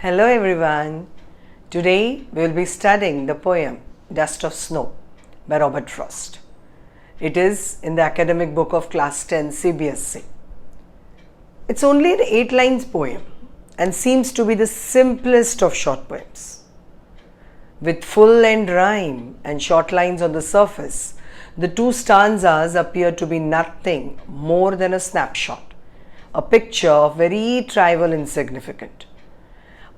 Hello everyone. Today we will be studying the poem Dust of Snow by Robert Frost. It is in the academic book of class 10 CBSE. It's only an 8 lines poem and seems to be the simplest of short poems. With full-length rhyme and short lines on the surface, the two stanzas appear to be nothing more than a snapshot, a picture of very trivial insignificant,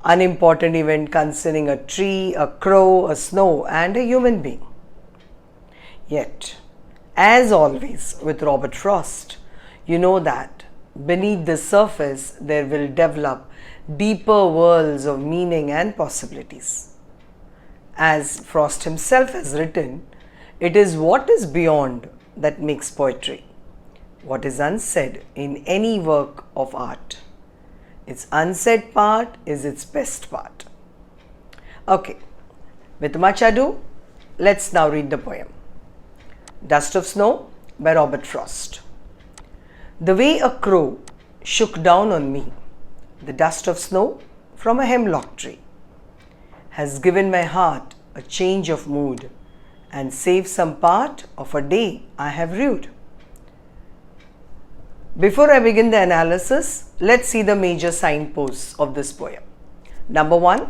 unimportant event concerning a tree, a crow, a snow and a human being. Yet, as always with Robert Frost, you know that beneath the surface there will develop deeper worlds of meaning and possibilities. As Frost himself has written, it is what is beyond that makes poetry, what is unsaid in any work of art. Its unsaid part is its best part. Okay, with much ado, let's now read the poem. Dust of Snow by Robert Frost. The way a crow shook down on me, the dust of snow from a hemlock tree, has given my heart a change of mood and saved some part of a day I have rued. Before I begin the analysis, let's see the major signposts of this poem. Number 1,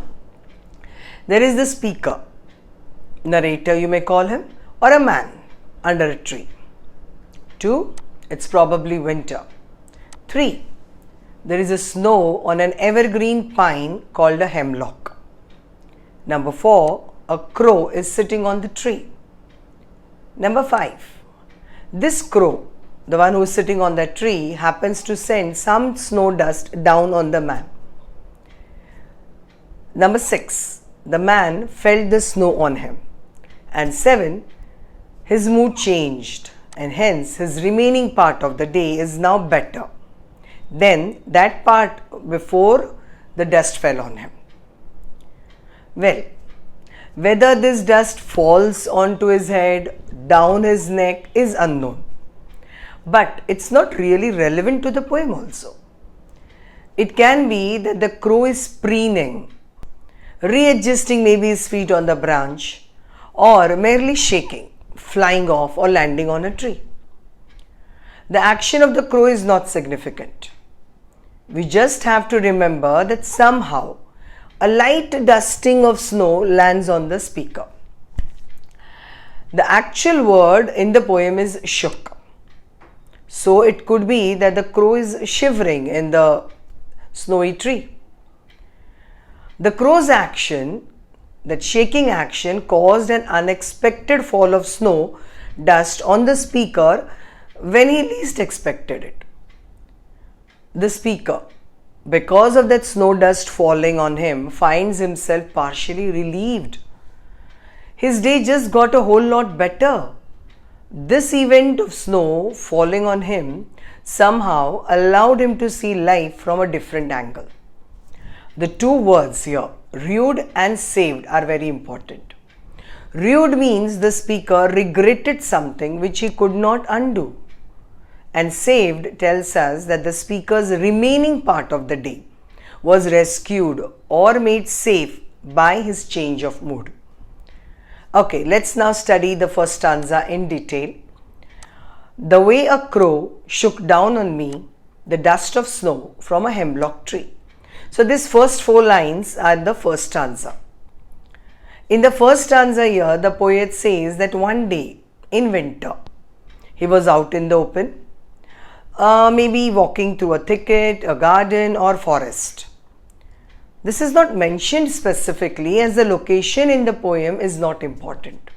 there is the speaker, narrator you may call him, or a man under a tree. 2, it's probably winter. 3, there is a snow on an evergreen pine called a hemlock. Number 4, a crow is sitting on the tree. Number 5, this crow, the one who is sitting on that tree, happens to send some snow dust down on the man. Number 6, the man felt the snow on him. And 7, his mood changed and hence his remaining part of the day is now better than that part before the dust fell on him. Well, whether this dust falls onto his head, down his neck is unknown. But it's not really relevant to the poem also. It can be that the crow is preening, readjusting maybe his feet on the branch, or merely shaking, flying off or landing on a tree. The action of the crow is not significant. We just have to remember that somehow a light dusting of snow lands on the speaker. The actual word in the poem is shook. So it could be that the crow is shivering in the snowy tree. The crow's action, that shaking action, caused an unexpected fall of snow dust on the speaker when he least expected it. The speaker, because of that snow dust falling on him, finds himself partially relieved. His day just got a whole lot better. This event of snow falling on him somehow allowed him to see life from a different angle. The two words here, rued and saved, are very important. Rued means the speaker regretted something which he could not undo. And saved tells us that the speaker's remaining part of the day was rescued or made safe by his change of mood. Okay, let's now study the first stanza in detail. The way a crow shook down on me, the dust of snow from a hemlock tree. So these first 4 lines are the first stanza. In the first stanza here, the poet says that one day in winter, he was out in the open, maybe walking through a thicket, a garden or forest. This is not mentioned specifically as the location in the poem is not important.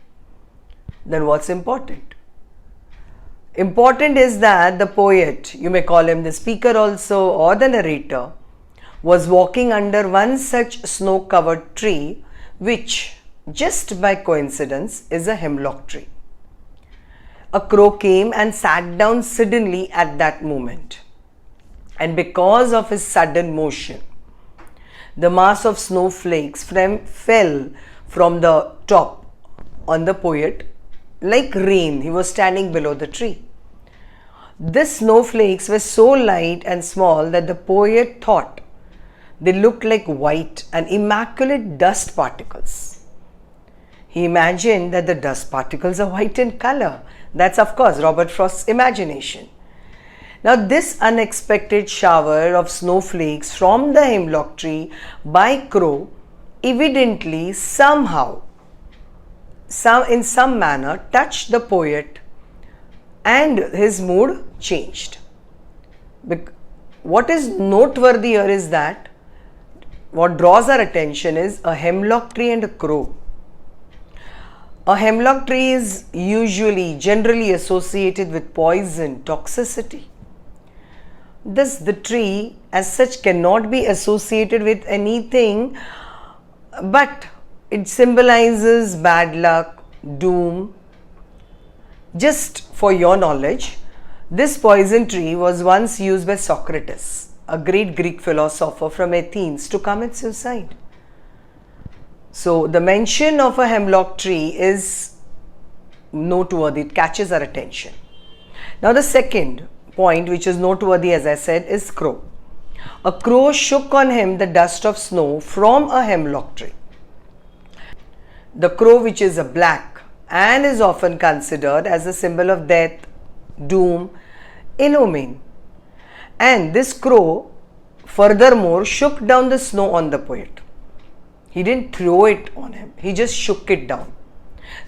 Then what's important? Important is that the poet, you may call him the speaker also or the narrator, was walking under one such snow-covered tree which, just by coincidence, is a hemlock tree. A crow came and sat down suddenly at that moment. And because of his sudden motion, the mass of snowflakes fell from the top on the poet like rain. He was standing below the tree. These snowflakes were so light and small that the poet thought They looked like white and immaculate dust particles. He imagined that the dust particles are white in color. That's, of course, Robert Frost's imagination. Now, this unexpected shower of snowflakes from the hemlock tree by Crow evidently somehow, in some manner, touched the poet and his mood changed. What is noteworthy here is that what draws our attention is a hemlock tree and a crow. A hemlock tree is generally associated with poison, toxicity. Thus, the tree as such cannot be associated with anything, but it symbolizes bad luck, doom. Just for your knowledge, this poison tree was once used by Socrates, a great Greek philosopher from Athens, to commit suicide. So, the mention of a hemlock tree is noteworthy, it catches our attention. Now, the second point, which is noteworthy, as I said, is crow. A crow shook on him the dust of snow from a hemlock tree. The crow, which is a black and is often considered as a symbol of death, doom, ill omen. And this crow furthermore shook down the snow on the poet. He didn't throw it on him, he just shook it down.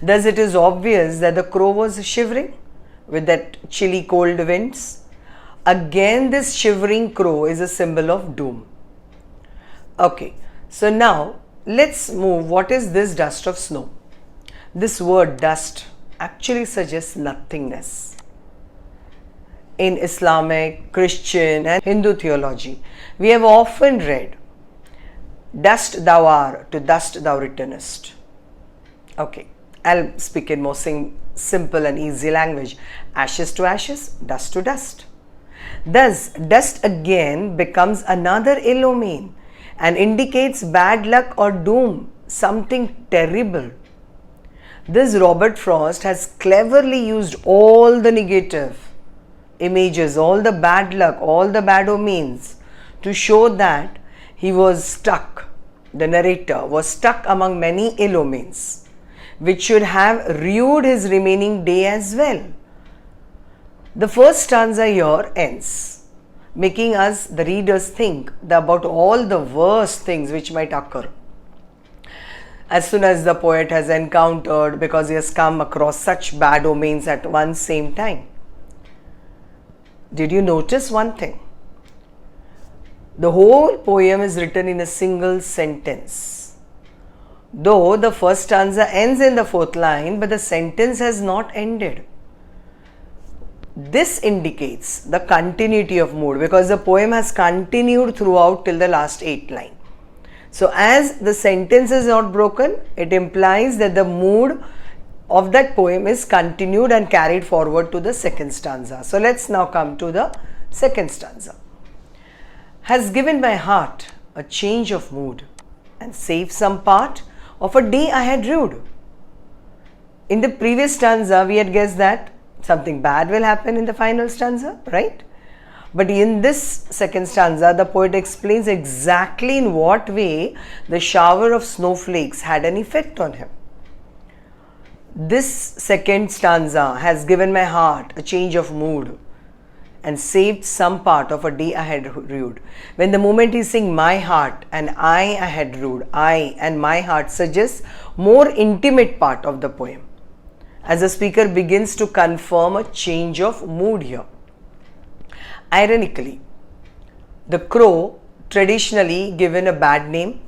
Thus it is obvious that the crow was shivering with that chilly cold winds. Again, this shivering crow is a symbol of doom. Okay, so now let's move. What is this dust of snow? This word dust actually suggests nothingness. In Islamic, Christian and Hindu theology, we have often read, dust thou art, to dust thou returnest. Okay, I'll speak in more simple and easy language. Ashes to ashes, dust to dust. Thus, dust again becomes another ill omen and indicates bad luck or doom, something terrible. This Robert Frost has cleverly used all the negative images, all the bad luck, all the bad omens to show that he was stuck, the narrator was stuck among many ill omens, which should have rued his remaining day as well. The first stanza here ends, making us, the readers, think about all the worst things which might occur as soon as the poet has encountered, because he has come across such bad omens at one same time. Did you notice one thing? The whole poem is written in a single sentence. Though the first stanza ends in the fourth line, but the sentence has not ended. This indicates the continuity of mood, because the poem has continued throughout till the last 8 lines. So, as the sentence is not broken, it implies that the mood of that poem is continued and carried forward to the second stanza. So, let's now come to the second stanza. Has given my heart a change of mood and saved some part of a day I had rued. In the previous stanza, we had guessed that something bad will happen in the final stanza, right? But in this second stanza, the poet explains exactly in what way the shower of snowflakes had an effect on him. This second stanza has given my heart a change of mood and saved some part of a day I had rued. When the moment he sings my heart and I had rued, I and my heart suggests more intimate part of the poem, as the speaker begins to confirm a change of mood here. Ironically, the crow, traditionally given a bad name,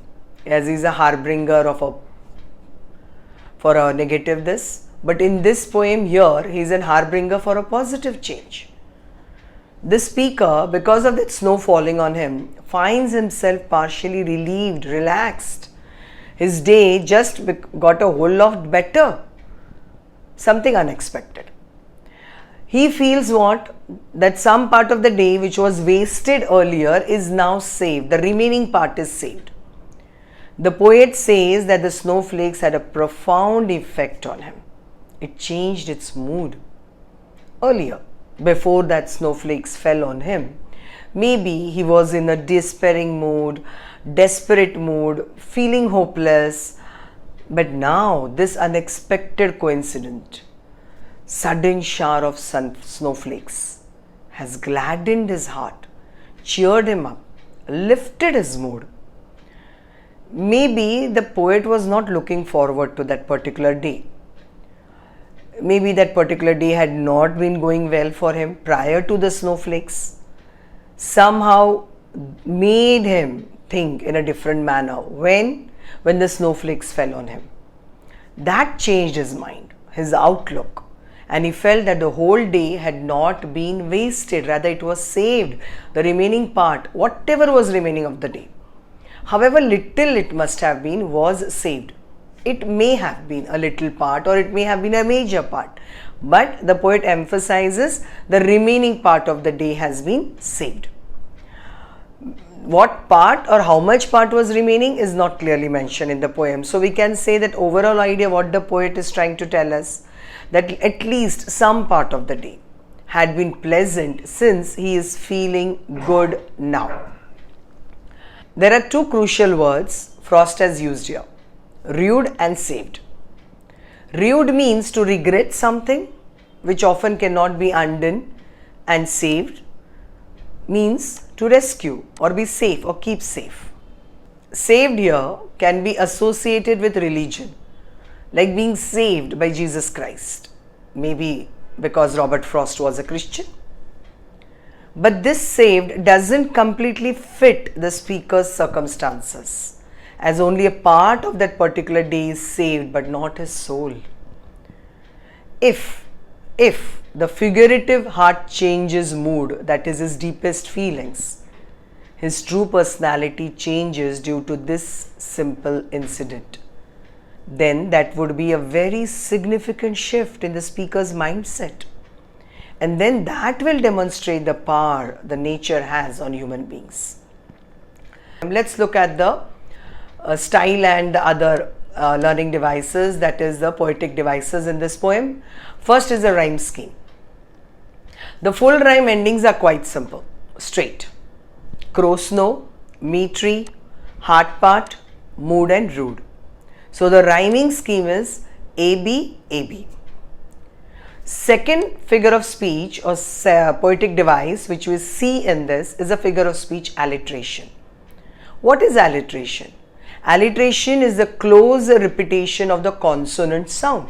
as he is a harbinger for a negative this, but in this poem here, he is a harbinger for a positive change. The speaker, because of that snow falling on him, finds himself partially relieved, relaxed. His day just got a whole lot better. Something unexpected. He feels what? That some part of the day which was wasted earlier is now saved. The remaining part is saved. The poet says that the snowflakes had a profound effect on him. It changed its mood. Earlier, before that snowflakes fell on him, Maybe he was in a despairing mood, desperate mood, feeling hopeless. But now this unexpected coincidence, sudden shower of snowflakes, has gladdened his heart, cheered him up, lifted his mood. Maybe the poet was not looking forward to that particular day. Maybe that particular day had not been going well for him prior to the snowflakes. Somehow made him think in a different manner when the snowflakes fell on him. That changed his mind, his outlook, and he felt that the whole day had not been wasted, rather it was saved, the remaining part, whatever was remaining of the day. However little it must have been was saved. It may have been a little part or it may have been a major part, but the poet emphasizes the remaining part of the day has been saved. What part or how much part was remaining is not clearly mentioned in the poem. So we can say that overall idea what the poet is trying to tell us, that at least some part of the day had been pleasant since he is feeling good now. There are two crucial words Frost has used here, rued and saved. Rued means to regret something which often cannot be undone, and saved means to rescue or be safe or keep safe. Saved here can be associated with religion, like being saved by Jesus Christ, maybe because Robert Frost was a Christian. But this saved doesn't completely fit the speaker's circumstances, as only a part of that particular day is saved but not his soul. If the figurative heart changes mood, that is his deepest feelings, his true personality changes due to this simple incident, then that would be a very significant shift in the speaker's mindset. And then that will demonstrate the power the nature has on human beings. Let's look at the style and the other learning devices, that is the poetic devices in this poem. First is the rhyme scheme. The full rhyme endings are quite simple, straight. Crow snow, me tree, heart part, mood and rude. So the rhyming scheme is AB, AB. Second figure of speech or poetic device which we see in this is a figure of speech alliteration. What is alliteration? Alliteration is the close repetition of the consonant sound.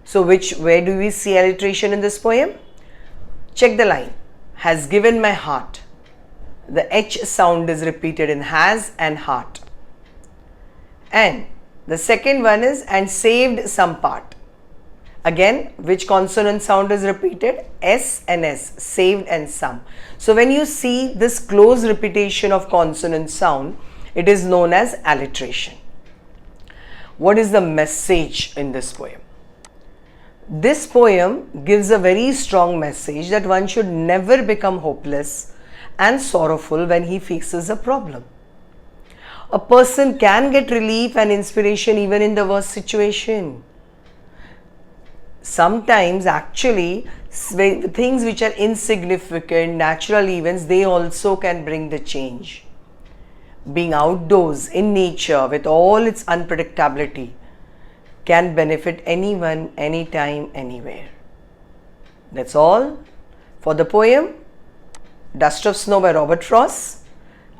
So where do we see alliteration in this poem? Check the line. Has given my heart. The H sound is repeated in has and heart. And the second one is and saved some part. Again, which consonant sound is repeated? S and S, saved and some. So when you see this close repetition of consonant sound, it is known as alliteration. What is the message in this poem? This poem gives a very strong message that one should never become hopeless and sorrowful when he faces a problem. A person can get relief and inspiration even in the worst situation. Sometimes actually things which are insignificant, natural events, they also can bring the change. Being outdoors in nature with all its unpredictability can benefit anyone, anytime, anywhere. That's all for the poem Dust of Snow by Robert Frost.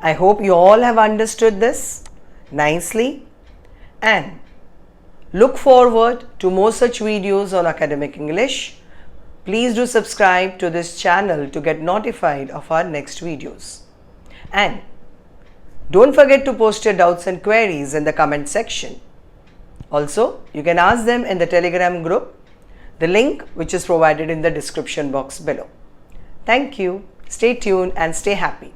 I hope you all have understood this nicely and look forward to more such videos on academic English. Please do subscribe to this channel to get notified of our next videos. And don't forget to post your doubts and queries in the comment section. Also, you can ask them in the Telegram group, the link which is provided in the description box below. Thank you. Stay tuned and stay happy.